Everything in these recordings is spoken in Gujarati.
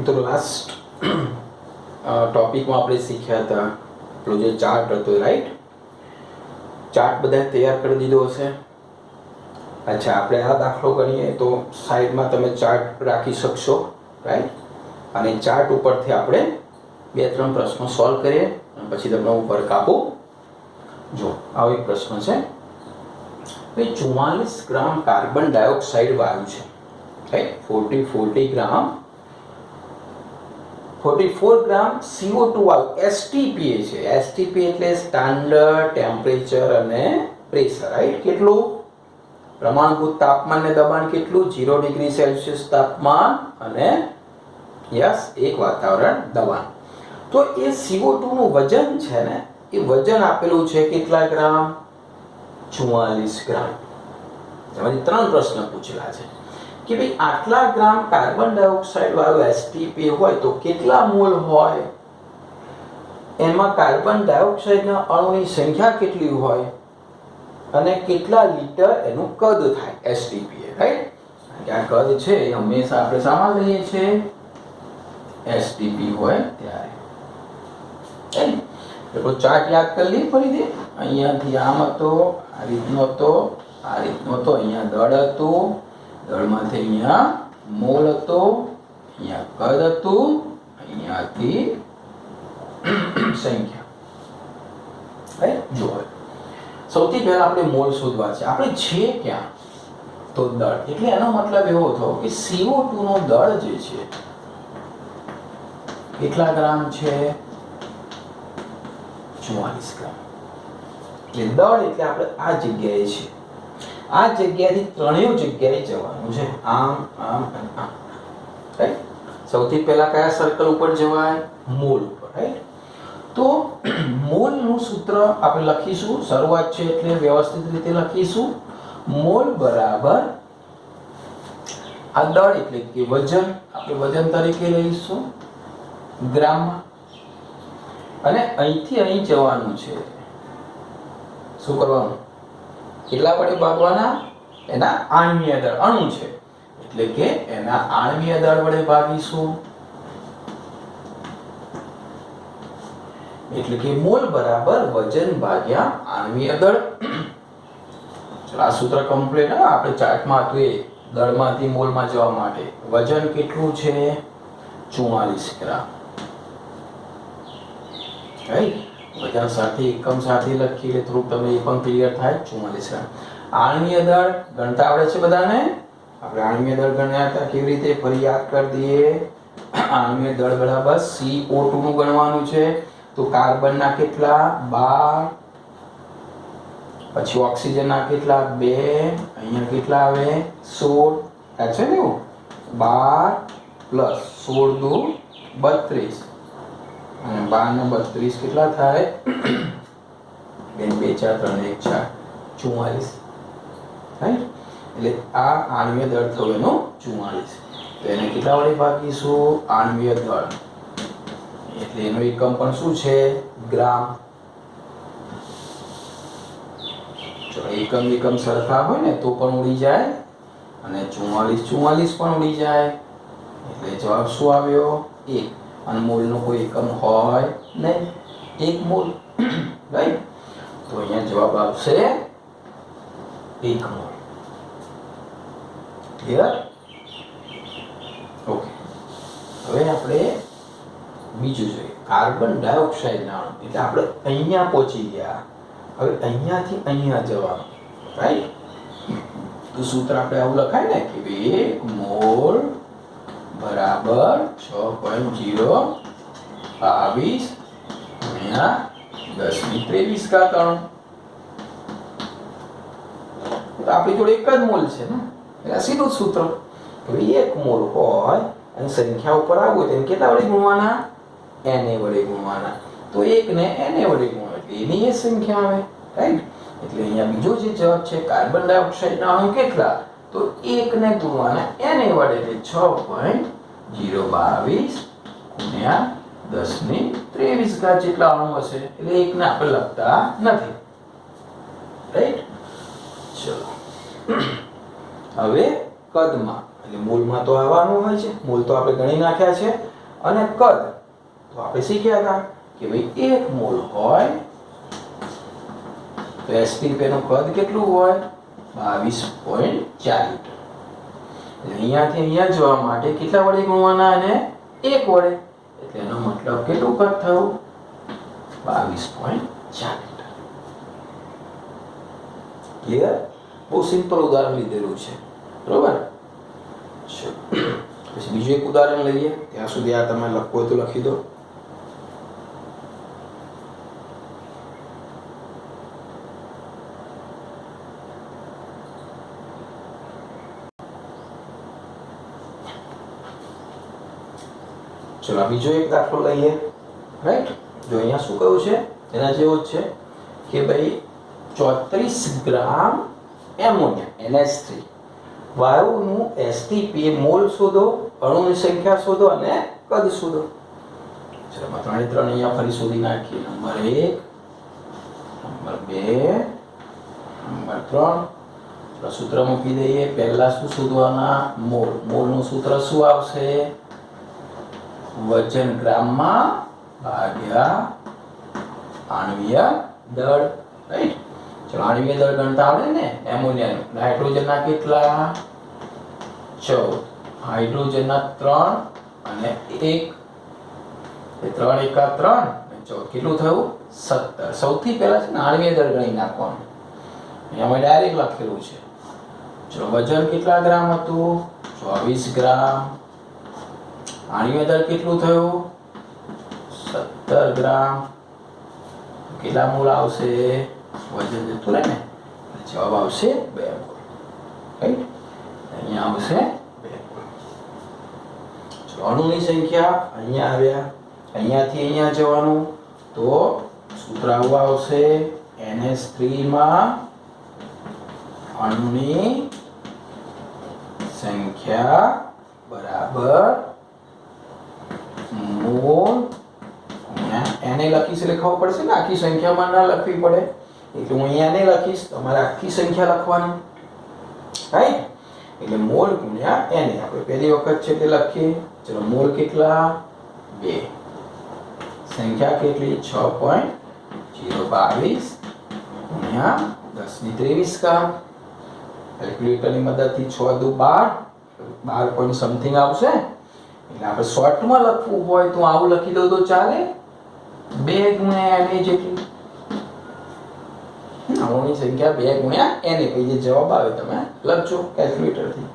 તો લાસ્ટ ટોપિકમાં આપણે શીખ્યા હતા પેલો જે ચાર્ટ હતો, રાઈટ? ચાર્ટ બધા તૈયાર કરી દીધો હશે. અચ્છા, આપણે આ દાખલો કરીએ તો સાઈડમાં તમે ચાર્ટ રાખી શકશો, રાઈટ? અને ચાર્ટ ઉપરથી આપણે 2-3 પ્રશ્નો સોલ્વ કરીએ અને પછી તમને હું વર્ક આપું. જો આવો એક પ્રશ્ન છે, ભાઈ 44 ગ્રામ કાર્બન ડાયોક્સાઇડ વાયુ છે, રાઈટ? 40 ગ્રામ 44 ગ્રામ CO2 વાયુ STPA છે. STPA એટલે સ્ટાન્ડર્ડ ટેમ્પરેચર અને પ્રેશર, રાઈટ? કેટલું? પ્રમાણભૂત તાપમાન ને દબાણ કેટલું? 0 ડિગ્રી સેલ્સિયસ તાપમાન અને યસ 1 વાતાવરણ દબાણ. તો એ CO2 નું વજન છે ને, એ વજન આપેલું છે કેટલા ગ્રામ? 44 ગ્રામ. એમાંથી 3 પ્રશ્ન પૂછેલા છે કે ભાઈ આટલા ગ્રામ કાર્બન ડાયોક્સાઇડ વાળું STPA હોય તો કેટલા મોલ હોય, એમાં કાર્બન ડાયોક્સાઇડના અણુની સંખ્યા કેટલી હોય અને કેટલા લીટર એનું કદ થાય STPA, રાઈટ? આ કદ છે એ હંમેશા આપણે સામાન લઈએ છીએ STP હોય ત્યારે. તો ચાર્ટ યાદ કરી લઈએ ફરીથી. અહીંયાથી આમ હતો, આ રીતનો હતો, આ રીતનો હતો. અહીંયા દળ હતું, દળમાંથી અહીંયા મોલ હતો, અહીંયા કદ હતું, અહીંયાથી સંખ્યા. જો સૌથી પહેલા આપણે મોલ શોધવા છે. આપણે છે ક્યાં? તો દળ. એટલે એનો મતલબ એવો થયો કે CO2 નો દળ જે છે કેટલા ગ્રામ છે? 44 ગ્રામ. એટલે દળ એટલે આપણે આ જગ્યાએ છે, આ જગ્યાથી ત્રણેય જગ્યાએ જવાનું છે, આમ આમ અને આમ, રાઈટ? સૌથી પહેલા કયા સર્કલ ઉપર જવાય? મોલ ઉપર, રાઈટ? તો મોલ નું સૂત્ર આપણે લખીશું, શરૂઆત છે એટલે વ્યવસ્થિત રીતે લખીશું. મોલ બરાબર આ દળ એટલે કે વજન, આપણે વજન તરીકે લઈશું ગ્રામમાં. અને અહીંથી અહીં જવાનું છે, શું કરવાનું? કેટલા વડે ભાગવાના? એના આણ્વીય દળ, અણુ છે એટલે કે એના આણ્વીય દળ વડે ભાગીશું. એટલે કે મોલ બરાબર વજન ભાગ્યા આણ્વીય દળ. ચલો આ સૂત્ર કમ્પ્લીટ. આપણે ચાર્ટમાં હતું એ દળમાંથી મોલમાં જવા માટે વજન કેટલું છે? 44 ગ્રામ, રાઈટ? વજન સાથે એકમ સાથે લખી એટલે થોડુંક તમને એ પણ ક્લિયર થાય. 44 ગ્રામ. આણ્વીય દળ ગણતા આવડે છે બધાને? આપણે આણ્વીય દળ ગણ્યા હતા કેવી રીતે? ફરી યાદ કરી દઈએ. આણ્વીય દળ બરાબર CO2 નું ગણવાનું છે. તો કાર્બન ના કેટલા? 12. પછી ઓક્સિજન ના કેટલા? 2. અહીંયા કેટલા આવે? 16. આ છે ને એવું? 12 પ્લસ 16 દુ 32 અને 12 ને 32 કેટલા થાય? 2 2 4 3 1 4 44, રાઈટ? એટલે આ આણ્વીય દળ થયો એનો 44. તો એને કેટલા વડે ભાગીશું? આણ્વીય દળ એટલે એનો એકમ પણ શું છે? ગ્રામ. જો એકમ સરખા હોય ને તો પણ ઉડી જાય અને 44 પણ ઉડી જાય. એટલે જવાબ શું આવ્યો? 1. અને મોલ નો કોઈ એકમ હોય નહીં, 1 મોલ, રાઈટ? તો અહીંયા જવાબ આવશે 1 મોલ. ક્લિયર? ઓકે. હવે આપણે બીજું જોઈએ, કાર્બન ડાયોક્સાઇડ ના અણુ. એટલે આપણે અહીંયા પહોંચી ગયા, હવે અહીંયાથી અહીંયા જવાનું, રાઈટ? તો સૂત્ર આપણે આવું લખાય ને કે 1 મોલ બરાબર 6.022 ગુણ્યા 10⁻23 ઘાત અણુ. તો આપણી જોડે એક જ મોલ છે ને, એટલે સીધું સૂત્ર. તો 1 મોલ હોય અને સંખ્યા ઉપર આવું હોય તો કેટલા વડે ગુણવાના? Na વડે ગુણવાના. તો 1 ને Na વડે ગુણવા એટલે એની એ સંખ્યા આવે, રાઈટ? એટલે અહીંયા બીજો જે જવાબ છે કાર્બન ડાયોક્સાઇડ ના અણુ કેટલા? તો 1 ને ગુણવાના Na વડે એટલે 6.022 ગુણ્યા 10⁻23 ઘાત જેટલા અણુ હશે. એટલે 1 ને આપણે લખતા નથી, રાઈટ? ચલો હવે કદમાં એટલે મોલમાં તો આવવાનું હોય છે, મોલ તો આપણે ગણી નાખ્યા છે. અને કદ તો આપણે શીખ્યા હતા કે ભાઈ 1 મોલ હોય તો એસટીપી નું કદ કેટલું હોય 22.4 લિટર. અહીંયાથી અહીંયા જવા માટે કેટલા વડે ગુણવાના અને 1 વડે, એટલે એનો મતલબ કેટલું કદ થયું 22.4 લિટર. ક્લિયર? બહુ સિમ્પલ ઉદાહરણ લીધેલું છે, બરોબર. પછી બીજું એક ઉદાહરણ લઈએ. ત્યાં સુધી આ તમે લખો તો લખી દો. ચલો બીજો એક દાખલો લઈએ. રાઈટ, જો અહીંયા શું કહ્યું છે એના જેવો જ છે કે ભાઈ 34 ગ્રામ એમોનિયા NH3 વાયુનું એસટીપી મોલ શોધો, અણુની સંખ્યા શોધો અને કદ શોધો. ચલો ત્રણે ત્રણ અહીંયા ફરી શોધી નાખીએ. Number 1, number 2, number 3. સૂત્ર મૂકી દઈએ. પહેલા શું શોધવાના? મોલ. મોલનું સૂત્ર શું આવશે? વજન ગ્રામમાં ભાગ્યા આણ્વીય દળ. રાઈટ, ચલો આણ્વીય દળ ગણતા આવડે ને એમોનિયાનું. નાઇટ્રોજનના કેટલા? 14, હાઇડ્રોજનના 3 અને 1. એ 3 એકા 3 અને 14 કેટલું થયું? 17. સૌથી પહેલા છે ને આણ્વીય દળ ગણી નાખવાનું. એમાં ડાયરેક્ટ લખેલું છે. ચલો વજન કેટલા ગ્રામ હતું? 24 ગ્રામ. આણ્વીય દળ કેટલું થયું? 17 ગ્રામ. કેટલા મોલ આવશે? વજન જતું રહે ને, જવાબ આવશે 2 મોલ. રાઈટ, અહીંયા આવશે 2 મોલ. ચલો અણુની સંખ્યા અહીંયા આવ્યા. અહીંયાથી અહીંયા જવાનું તો સૂત્ર આવું આવશે. NH3 માં અણુની સંખ્યા બરાબર મોલ. એને લખીશ એટલે ખબર પડશે ને, આખી સંખ્યામાં ના લખવી પડે એટલે હું અહીંયા એને લખીશ, તમારે આખી સંખ્યા લખવાની. રાઈટ, એટલે મોલ ગુણ્યા એને આપણે પહેલી વખત છે તે લખીએ. ચલો મોલ કેટલા? 2. સંખ્યા કેટલી? 6.022 ગુણ્યા 10⁻23 કા. કેલ્ક્યુલેટરની મદદથી 6 દુ 12 પોઈન્ટ સમથિંગ આવશે. એટલે આપણે શોર્ટમાં લખવું હોય તો આવું લખી દઉં તો ચાલે. 2 ગુણ્યા એને જેટલી અણુની સંખ્યા 2 ગુણ્યા એને, પછી જે જવાબ આવે તમે લખજો કેલ્ક્યુલેટરથી.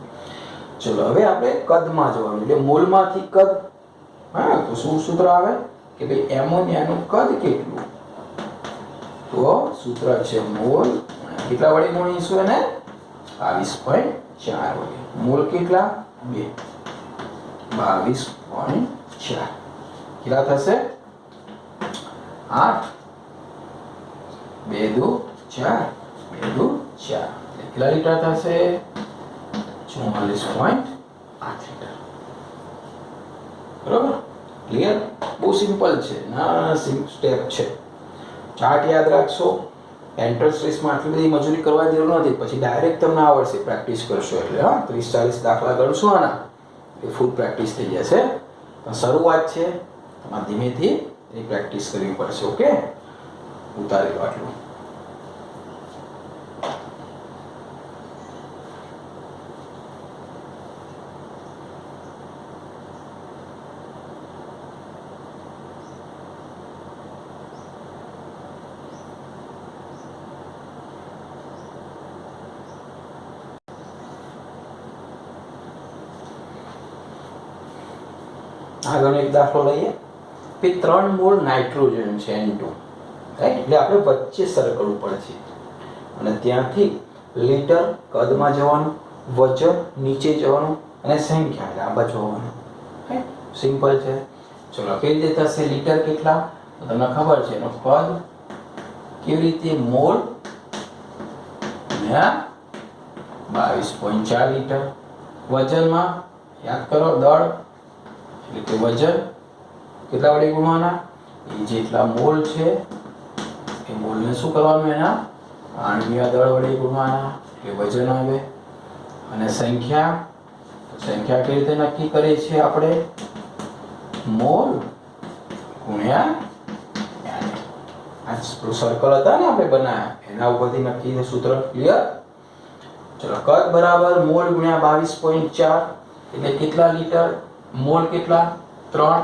ચલો હવે આપણે કદમાં જવાનું, એટલે મોલમાંથી કદ. હા, તો શું સૂત્ર આવે કે ભાઈ એમોનિયાનું કદ કેટલું? તો સૂત્ર છે મોલ. કેટલા વડે ગુણીશું એને? 22.4 વડે. મોલ કેટલા? 2. 22.4 કેટલા થશે? 8. 2 દુ 4, 2 દુ 4. કેટલા લીટર થશે? 44.8 લીટર. બરોબર? ક્લિયર? બહુ સિમ્પલ છે, ના સ્ટેપ છે. ચાર્ટ યાદ રાખશો. એન્ટ્રન્સ ટેસ્ટમાં આટલી બધી મજૂરી કરવાની જરૂર નથી, પછી ડાયરેક્ટ તમને આવડશે પ્રેક્ટિસ કરશો એટલે. હા, 30-40 દાખલા ગણશો આના એ ફૂલ પ્રેક્ટિસ થઈ જશે. પણ શરૂઆત છે, તમારે ધીમેથી એની પ્રેક્ટિસ કરવી પડશે. ઓકે, ઉતારી લો આટલું. આગળનો એક દાખલો લઈએ. કે 3 મોલ નાઇટ્રોજન છે N2. રાઈટ, એટલે આપણે વચ્ચે સર્કલ ઉપર છે અને ત્યાંથી લીટર કદમાં જવાનું, વજન નીચે જવાનું અને સંખ્યા એટલે આ બાજુ આવવાનું. રાઈટ, સિમ્પલ છે. ચલો કેવી રીતે થશે? લીટર કેટલા તો તમને ખબર છે, એનો કદ કેવી રીતે? મોલ ગુણ્યા 22.4 લીટર. વજનમાં યાદ કરો, દળ એટલે વજન કેટલા વડે ગુણવાના? એ જેટલા મોલ છે એ મોલને શું કરવાનું? એના આણ્વીય દળ વડે ગુણવાના એટલે વજન આવે. અને સંખ્યા સંખ્યા કેવી રીતે નક્કી કરીએ છીએ આપણે? મોલ ગુણ્યા આ સર્કલ હતા ને આપણે બનાવ્યા એના ઉપરથી નક્કી સૂત્ર ક્લિયર. ચલો કદ બરાબર મોલ ગુણ્યા 22.4 એટલે કેટલા લીટર? મોલ કેટલા? 3.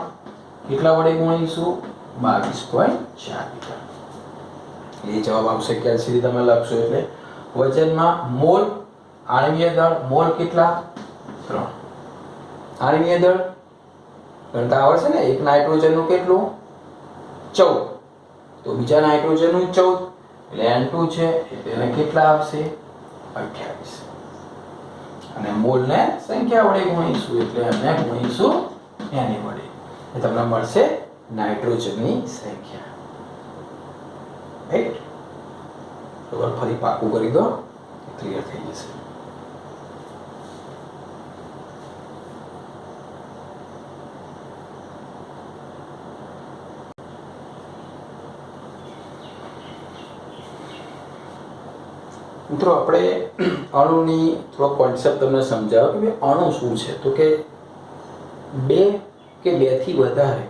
કેટલા વડે ગુણીશું? 22.4 લીટર. એ જવાબ આવશે કેલ્સીથી તમે લખશો એટલે. વજનમાં મોલ, આણ્વીય દળ મોલ કેટલા? 3. આણ્વીય દળ ગણતા આવડશે ને? એક નાઇટ્રોજનનું કેટલું? 14. તો બીજા નાઇટ્રોજનનું 14 એટલે N2 છે એટલે એને કેટલા આવશે? 28. અને મોલને સંખ્યા વડે ગુણીશું એટલે એને ગુણીશું એની વડે એટલે તમને મળશે નાઇટ્રોજનની સંખ્યા. રાઈટ? તો ફરી પાકું કરી દો, ક્લિયર થઈ જશે. મિત્રો આપણે અણુની થોડો કોન્સેપ્ટ તમને સમજાવ્યો કે અણુ શું છે. તો કે 2 કે 2 થી વધારે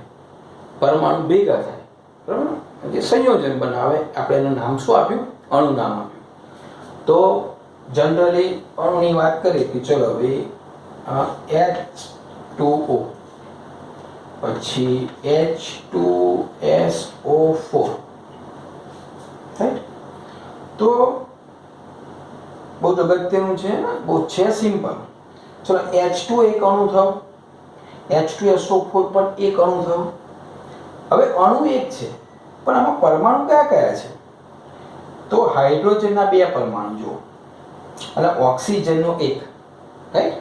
પરમાણુ ભેગા થાય, બરાબર, જે સંયોજન બનાવે. આપણે એનું નામ શું આપ્યું? અણુ નામ આપ્યું. તો જનરલી અણુની વાત કરીએ કે ચલો હવે H2O પછી H2SO4, રાઈટ? તો બહુ અગત્યનું છે ને, બહુ છે સિમ્પલ. ચલો H2 એક અણુ થયો, H2SO4 પણ એક અણુ થયો. હવે અણુ એક છે પણ આમાં પરમાણુ કયા કયા છે? તો હાઇડ્રોજનના 2 પરમાણુ જુઓ અને ઓક્સિજનનો 1, રાઈટ?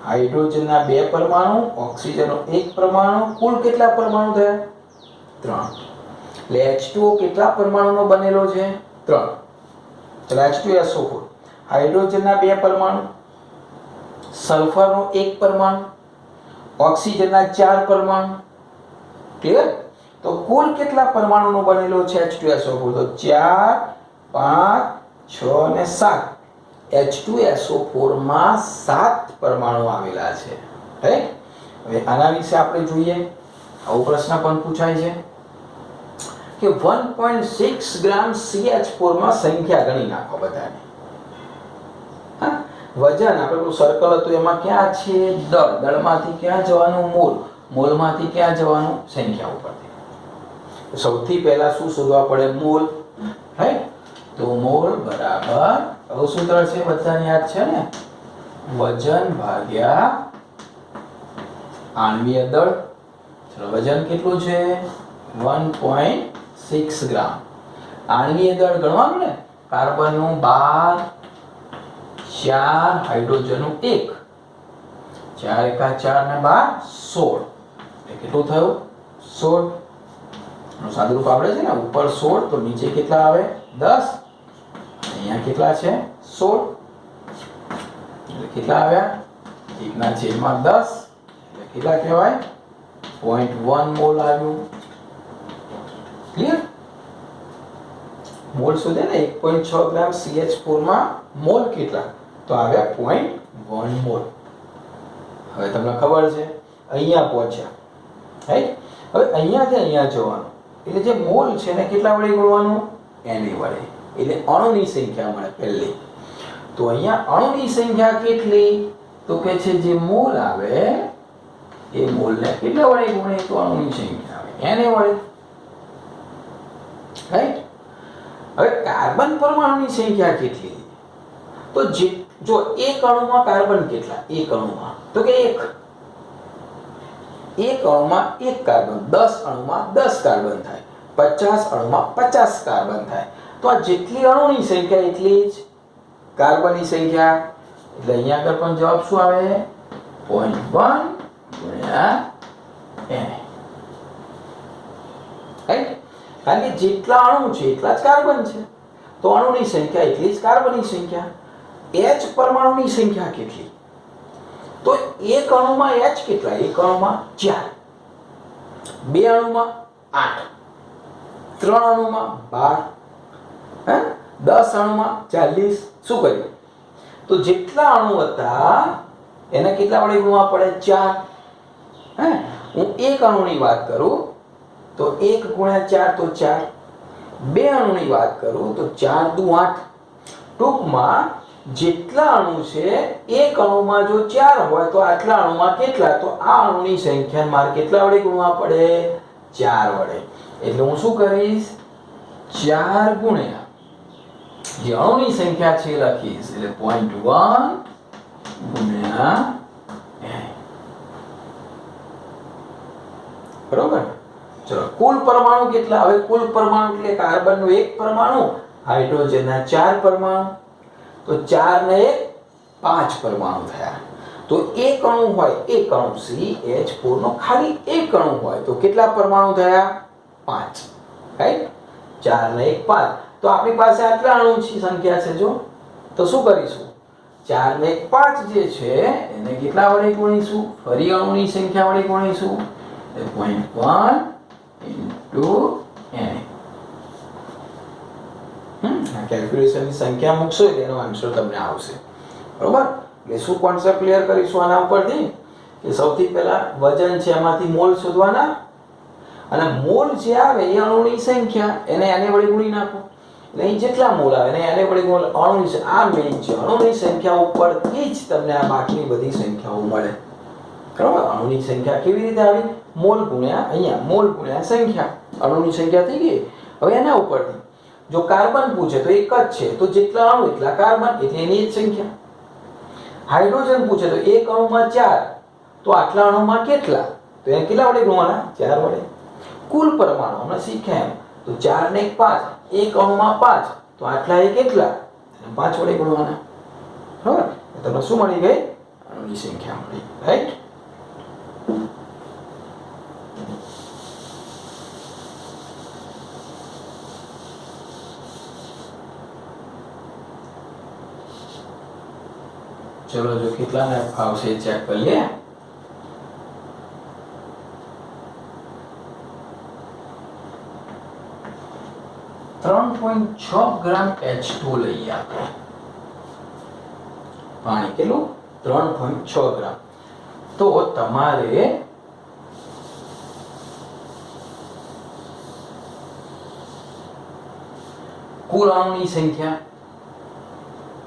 હાઇડ્રોજનના 2 પરમાણુ, ઓક્સિજનનો 1 પરમાણુ, કુલ કેટલા પરમાણુ થયા? 3. એટલે H2O કેટલા પરમાણુનો બનેલો છે? 3. ચલો H2SO4 હાઇડ્રોજનના 2 પરમાણુ, સલ્ફરનો 1 પરમાણુ, ઓક્સિજનના 4 પરમાણુ. ક્લિયર? તો કુલ કેટલા પરમાણુનો બનેલો છે H2SO4? તો 4, 5, 6 અને 7. H2SO4 માં 7 પરમાણુ આવેલા છે, રાઈટ? હવે આના વિશે આપણે જોઈએ. આવો પ્રશ્ન પણ પૂછાય છે કે 1.6 ગ્રામ CH4 માં સંખ્યા ગણી નાખો બધાની. વજન આપણે સર્કલ હતું એમાં ક્યાં છે? દળ. દળમાંથી ક્યાં જવાનું? મોલ. મોલમાંથી ક્યાં જવાનું? સંખ્યા ઉપરથી. સૌથી પહેલા શું શોધવા પડે? Mall, right? તો મોલ બરાબર આવું સૂત્ર છે, બધાને યાદ છે ને? વજન ભાગ્યા આણ્વીય દળ. ચલો વજન કેટલું છે? 1.6 ગ્રામ. આણ્વીય દળ ગણવાનું ને, કાર્બનનું 12, 4, હાઇડ્રોજનનું 1, 4 એકા 4 ને 12, 16. એ કેટલું થયું? 16. નું સાદુરૂપ આવડે છે ને? ઉપર 16 તો નીચે કેટલા આવે? 10. અહીંયા કેટલા છે? 16. એટલે કેટલા આવ્યા? 1/10 એટલે કેટલા કહેવાય? 0.1 મોલ આવ્યું. ક્લિયર? મોલ શોધે ને 1.6 ગ્રામ CH4 માં મોલ કેટલા? તો આવ્યા 0.1 મોલ. હવે તમને ખબર છે અહીંયા પહોંચ્યા, રાઈટ? હવે અહીંયાથી અહીંયા જવાનું એટલે જે મોલ છે ને કેટલા વડે ગુણવાનું? એની વડે. એટલે અણુની સંખ્યા મળે પહેલી. તો અહીંયા અણુની સંખ્યા કેટલી? તો કે છે જે મોલ આવે એ મોલને કેટલા વડે ગુણે? તો અણુની સંખ્યા આવે એને વડે, રાઈટ? હવે કાર્બન પરમાણુની સંખ્યા કેટલી? તો જો એક અણુમાં કાર્બન કેટલા? એક અણુમાં તો કે એક અણુમાં 1 કાર્બન, 10 અણુમાં 10 કાર્બન થાય, 50 અણુમાં 50 કાર્બન થાય. તો આ જેટલી અણુની સંખ્યા એટલી જ કાર્બનની સંખ્યા. એટલે અહીંયા આગળ પણ જવાબ શું આવે? 0.1 ગુણ્યા n, રાઈટ? કારણ કે જેટલા અણુ છે એટલા જ કાર્બન છે, તો અણુની સંખ્યા એટલી જ કાર્બનની સંખ્યા. H પરમાણુની સંખ્યા કેટલી? તો એક અણુમાં H કેટલા? એક અણુમાં 4, 2 અણુમાં 8, 3 અણુમાં 12, 10 અણુમાં 40. શું કર્યું? તો જેટલા અણુ હતા એને કેટલા વડે ગુણવા પડે? 4. હે, હું એક અણુની વાત કરું તો 1 ગુણ્યા 4 તો 4. બે અણુની વાત કરું તો 4 દુ 8. ટૂંકમાં જેટલા અણુ છે એક અણુમાં જો 4 હોય તો આટલા અણુમાં કેટલા? તો આ અણુની સંખ્યા મારે કેટલા વડે ગુણવા પડે? 4 વડે. એટલે હું શું કરીશ? 4 ગુણ્યા જે અણુની સંખ્યા છે લખીશ, એટલે 0.1 ગુણ્યા બરોબર. ચલો, કુલ પરમાણુ કેટલા? હવે કુલ પરમાણુ એટલે કાર્બનનો એક પરમાણુ, હાઇડ્રોજનના 4 પરમાણુ. તો 4 ને 1 5 પરમાણુ થયા. તો એક અણુ હોય, એક અણુ CH4 નો ખાલી એક અણુ હોય તો કેટલા પરમાણુ થયા? 5. રાઈટ? 4 ને 1 5. તો આપણી પાસે આટલા અણુની સંખ્યા છે. જો તો શું કરીશું? 4 ને 1 5 જે છે એને કેટલા વડે ગુણીશું? ફરી અણુની સંખ્યા વડે ગુણીશું. 0.1 into n. કેલ્ક્યુલેશનની સંખ્યા મૂકશો એટલે એનો આન્સર તમને આવશે. બરોબર? એટલે શું કોન્સેપ્ટ ક્લિયર કરીશું આના ઉપરથી? કે સૌથી પહેલા વજન છે એમાંથી મોલ શોધવાના, અને મોલ જે આવે એ અણુની સંખ્યા, એને વડે ગુણી નાખો. એટલે અહીં જેટલા મોલ આવે એને વડે ગુણો. અણુની આ મેઇન છે. અણુની સંખ્યા ઉપરથી જ તમને આ બાકીની બધી સંખ્યાઓ મળે. બરોબર? અણુની સંખ્યા કેવી રીતે આવી? મોલ ગુણ્યા અહીંયા મોલ ગુણ્યા સંખ્યા. અણુની સંખ્યા થઈ ગઈ. હવે એના ઉપરથી જો કાર્બન પૂછે તો એક જ છે, તો જેટલા અણુ એટલા કાર્બન, એટલે એની જ સંખ્યા. હાઇડ્રોજન પૂછે તો એક અણુમાં 4, તો આટલા અણુમાં કેટલા? તો એને કેટલા વડે ગુણવાના? 4 વડે. કુલ પરમાણુ હમણાં શીખ્યા એમ. તો 4 ને 1 5, એક અણુમાં 5, તો આટલા એ કેટલા? 5 વડે ગુણવાના. બરાબર? તમને શું મળી ગઈ? અણુની સંખ્યા મળી. રાઈટ? ચલો, જો કેટલાને ફાવશે ચેક કરીએ. .6 ગ્રામ H2 લઈએ આપણે. પાણી કેટલું? 3.6 ગ્રામ. તો તમારે કુલ અણુની સંખ્યા,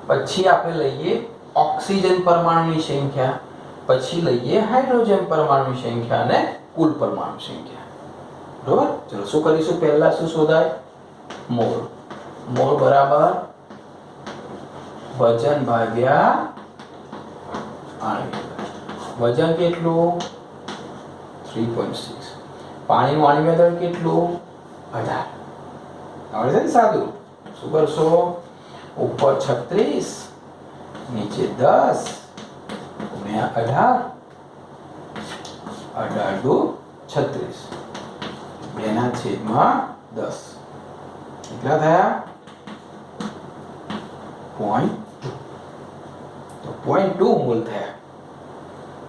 પછી આપણે લઈએ ઓક્સિજન પરમાણુની સંખ્યા, પછી લઈએ હાઇડ્રોજન પરમાણુની સંખ્યા અને કુલ પરમાણુ સંખ્યા. બરોબર? ચલો શું કરીશું? પહેલા શું શોધાય? મોલ. મોલ બરાબર વજન ભાગ્યા આણ્વિક. વજન કેટલું? 3.6. પાણીનું આણ્વિક દળ કેટલું? 18. આવડે છે ને સાદું? શું કરશો? ઉપર 36, નીચે 10 ગુણ્યા 18. 18 દુ 36. 2/10. કેટલા થયા? 0.2. તો 0.2 મોલ થયા.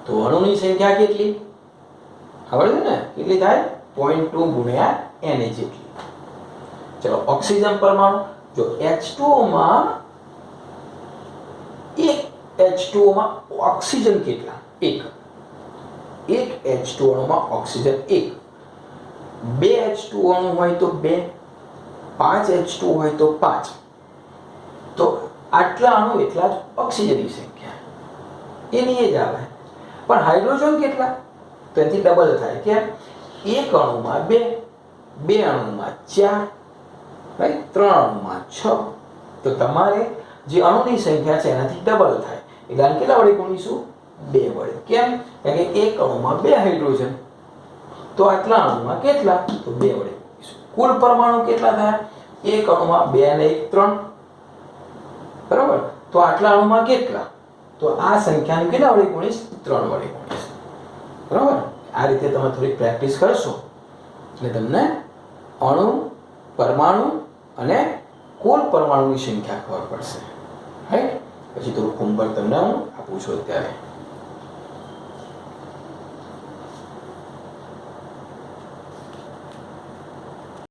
તો અણુની સંખ્યા કેટલી? ખબર છે ને? કેટલી થાય? 0.2 ગુણ્યા Na જેટલી. ચલો, ઓક્સિજન પરમાણુ. જો H2O માં એક H2O માં ઓક્સિજન કેટલા? એક H2O અણુમાં ઓક્સિજન 1. 2 H2O અણુ હોય તો 2, 5 H2O હોય તો 5. તો આટલા અણુ એટલા જ ઓક્સિજનની સંખ્યા. એની એ જ આવે. પણ હાઇડ્રોજન કેટલા? તો એથી ડબલ થાય. કેમ? એક અણુમાં 2, 2 અણુમાં 4, રાઈટ? 3 અણુમાં 6. તો તમારે જે અણુની સંખ્યા છે એનાથી ડબલ થાય. એટલે આને કેટલા વડે ગુણીશું? 2 વડે. કેમ? કારણ કે એક અણુમાં 2 હાઇડ્રોજન, તો આટલા અણુમાં કેટલા? તો 2 વડે ગુણીશું. કુલ પરમાણુ કેટલા થયા? એક અણુમાં 2 અને 1 3. બરાબર? તો આટલા અણુમાં કેટલા? તો આ સંખ્યાને કેટલા વડે ગુણીશ? 3 વડે ગુણીશ. બરાબર? આ રીતે તમે થોડી પ્રેક્ટિસ કરશો એટલે તમને અણુ, પરમાણુ અને કુલ પરમાણુની સંખ્યા ખબર પડશે. રાઈટ? પછી થોડું હોમવર્ક તમને હું આપું છું અત્યારે.